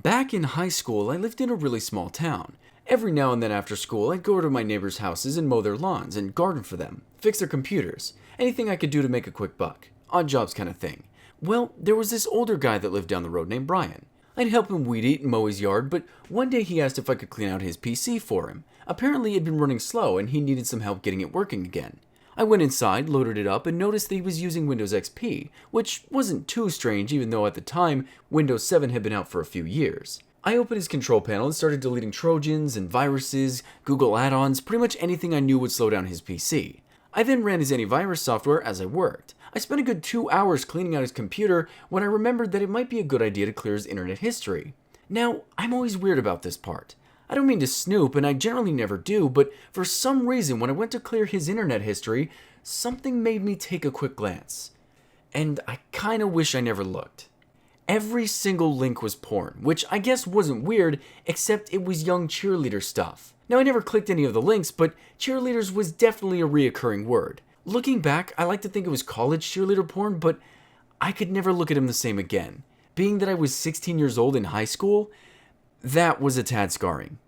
Back in high school, I lived in a really small town. Every now and then after school, I'd go to my neighbors' houses and mow their lawns and garden for them, fix their computers, anything I could do to make a quick buck. Odd jobs kind of thing. Well, there was this older guy that lived down the road named Brian. I'd help him weed eat and mow his yard, but one day he asked if I could clean out his PC for him. Apparently it had been running slow and he needed some help getting it working again. I went inside, loaded it up, and noticed that he was using Windows XP, which wasn't too strange even though at the time, Windows 7 had been out for a few years. I opened his control panel and started deleting Trojans and viruses, Google add-ons, pretty much anything I knew would slow down his PC. I then ran his antivirus software as I worked. I spent a good 2 hours cleaning out his computer when I remembered that it might be a good idea to clear his internet history. Now, I'm always weird about this part. I don't mean to snoop, and I generally never do, but for some reason when I went to clear his internet history, something made me take a quick glance. And I kinda wish I never looked. Every single link was porn, which I guess wasn't weird, except it was young cheerleader stuff. Now I never clicked any of the links, but cheerleaders was definitely a reoccurring word. Looking back, I like to think it was college cheerleader porn, but I could never look at him the same again. Being that I was 16 years old in high school, that was a tad scarring.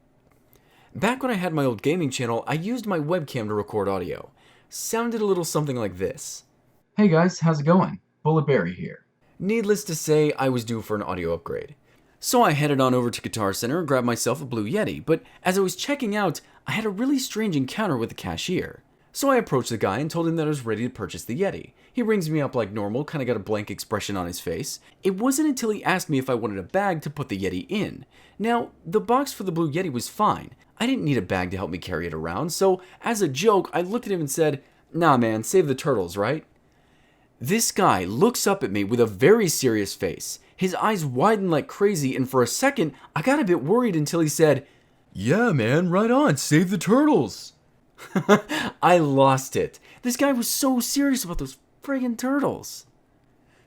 Back when I had my old gaming channel, I used my webcam to record audio. Sounded a little something like this. Hey guys, how's it going? Bulletbarry here. Needless to say, I was due for an audio upgrade. So I headed on over to Guitar Center and grabbed myself a Blue Yeti, but as I was checking out, I had a really strange encounter with the cashier. So I approached the guy and told him that I was ready to purchase the Yeti. He rings me up like normal, kinda got a blank expression on his face. It wasn't until he asked me if I wanted a bag to put the Yeti in. Now, the box for the Blue Yeti was fine. I didn't need a bag to help me carry it around, so as a joke, I looked at him and said, "Nah man, save the turtles, right?" This guy looks up at me with a very serious face. His eyes widened like crazy, and for a second, I got a bit worried until he said, "Yeah man, right on, save the turtles." I lost it. This guy was so serious about those friggin' turtles.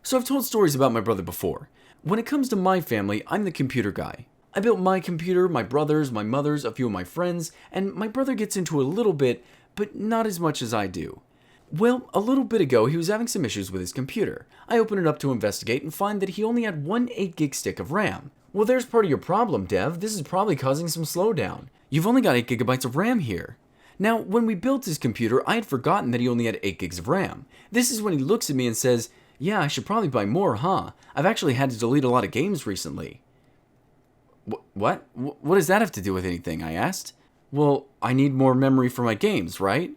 So I've told stories about my brother before. When it comes to my family, I'm the computer guy. I built my computer, my brother's, my mother's, a few of my friends, and my brother gets into a little bit, but not as much as I do. Well, a little bit ago, he was having some issues with his computer. I open it up to investigate and find that he only had one 8 gig stick of RAM. Well, there's part of your problem, Dev. This is probably causing some slowdown. You've only got 8 gigabytes of RAM here. Now, when we built his computer, I had forgotten that he only had 8 gigs of RAM. This is when he looks at me and says, "Yeah, I should probably buy more, huh? I've actually had to delete a lot of games recently." What? What does that have to do with anything? I asked. Well, I need more memory for my games, right?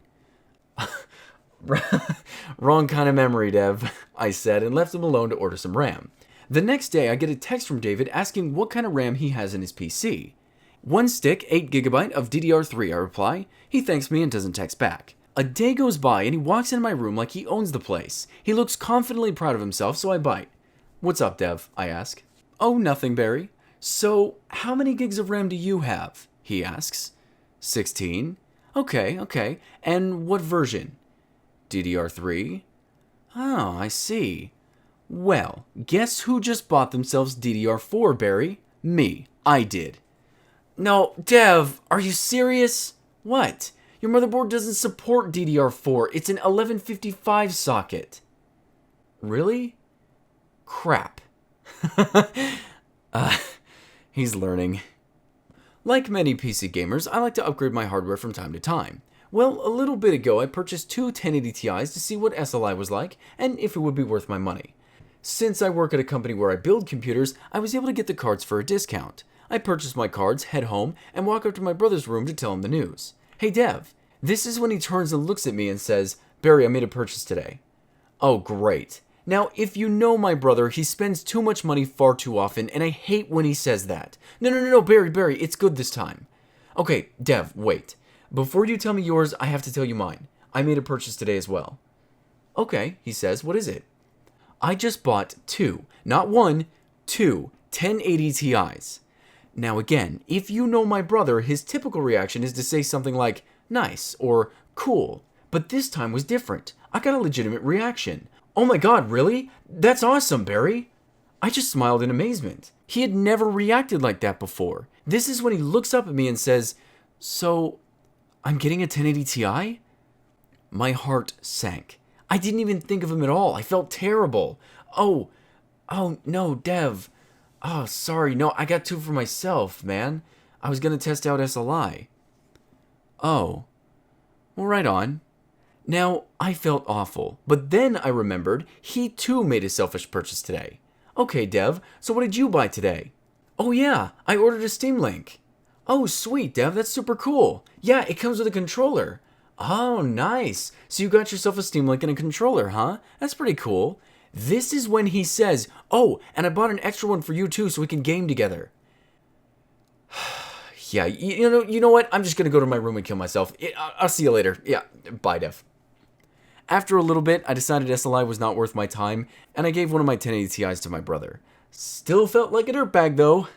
Wrong kind of memory, Dev, I said, and left him alone to order some RAM. The next day, I get a text from David asking what kind of RAM he has in his PC. "One stick, 8 gigabyte of DDR3, I reply. He thanks me and doesn't text back. A day goes by and he walks into my room like he owns the place. He looks confidently proud of himself, so I bite. "What's up, Dev?" I ask. "Oh, nothing, Barry." "So, how many gigs of RAM do you have?" he asks. 16. Okay. And what version? DDR3? Oh, I see. Well, guess who just bought themselves DDR4, Barry? Me. I did. No, Dev, are you serious? What? Your motherboard doesn't support DDR4. It's an 1155 socket. Really? Crap. He's learning. Like many PC gamers, I like to upgrade my hardware from time to time. Well, a little bit ago, I purchased two 1080 Ti's to see what SLI was like and if it would be worth my money. Since I work at a company where I build computers, I was able to get the cards for a discount. I purchased my cards, head home, and walk up to my brother's room to tell him the news. "Hey Dev." This is when he turns and looks at me and says, "Barry, I made a purchase today." Oh, great. Now, if you know my brother, he spends too much money far too often, and I hate when he says that. No, Barry, it's good this time. Okay, Dev, wait. Before you tell me yours, I have to tell you mine. I made a purchase today as well. Okay, he says, what is it? I just bought two, not one, two 1080 Ti's. Now again, if you know my brother, his typical reaction is to say something like, nice, or cool. But this time was different. I got a legitimate reaction. Oh my god, really? That's awesome, Barry. I just smiled in amazement. He had never reacted like that before. This is when he looks up at me and says, "So, I'm getting a 1080 Ti?" My heart sank. I didn't even think of him at all. I felt terrible. Oh no, Dev. Oh, sorry, no, I got 2 for myself, man. I was gonna test out SLI. Oh, well, right on. Now, I felt awful, but then I remembered he too made a selfish purchase today. Okay, Dev, so what did you buy today? Oh yeah, I ordered a Steam Link. Oh, sweet, Dev, that's super cool. Yeah, it comes with a controller. Oh, nice. So you got yourself a Steam Link and a controller, huh? That's pretty cool. This is when he says, oh, and I bought an extra one for you too so we can game together. Yeah, you know what? I'm just gonna go to my room and kill myself. I'll see you later. Yeah, bye, Dev. After a little bit, I decided SLI was not worth my time, and I gave one of my 1080 Ti's to my brother. Still felt like a dirtbag though.